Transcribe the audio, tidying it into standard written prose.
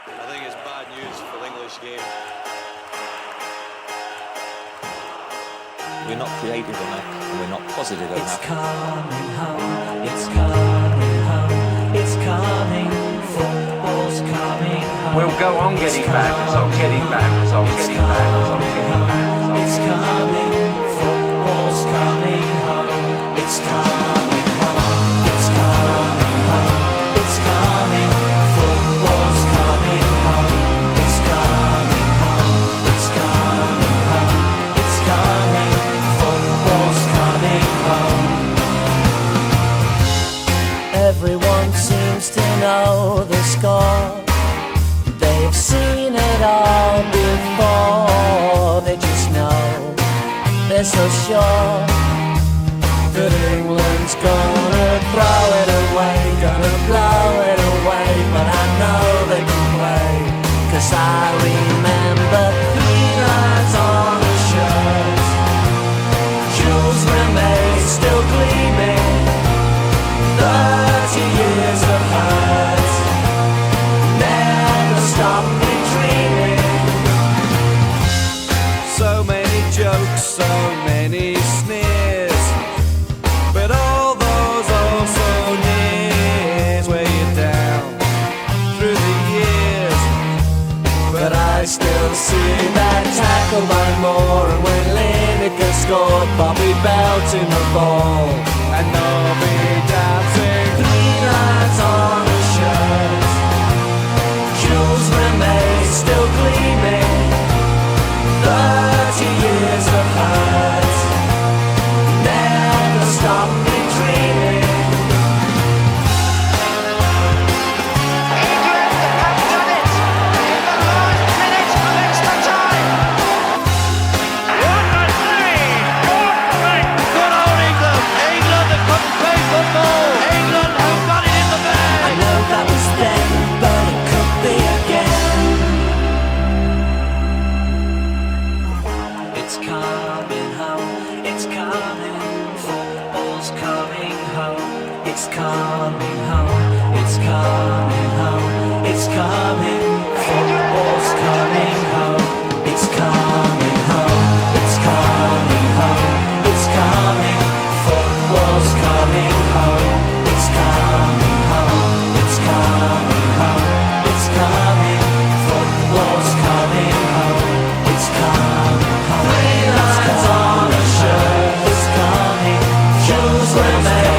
I think it's bad news for the English game. We're not creative enough, and we're not positive enough. It's coming home, it's coming home, it's coming, football's coming home. We'll go on getting back, it's on getting back, it's on getting back, it's on getting back. It's coming, football's coming home, it's coming home, it's coming home, it's coming, football's coming home, it's coming home, it's coming home, it's coming, football's coming home. Everyone seems to know the score. They've seen it all before. They just know, they're so sure that England's gonna throw it away, gonna blow it away. But I know they can play, 'cause I remember 3 lines on the shirt. Jules Rimet still gleaming, 30 years of hurt never stopped me dreaming. So many jokes, so many sneers, but all those also nears weigh you down through the years. But I still see that tackle by Moore, and when Lineker scored, Bobby belting the ball, And Nobby dancing. 3 lines on the shirt. Jules Rimet still gleaming, 30 years of hurt never stopped me dreaming. I know that was then, but it could be again. It's coming home, it's coming, football's coming home. It's coming home, it's coming home, it's coming, football's coming home. It's coming home, it's coming home, it's coming, football's coming home. It's coming home, it's coming home, it's coming, football's coming home. It's coming home, 3 lines on a shirt. It's coming, Jules Rimet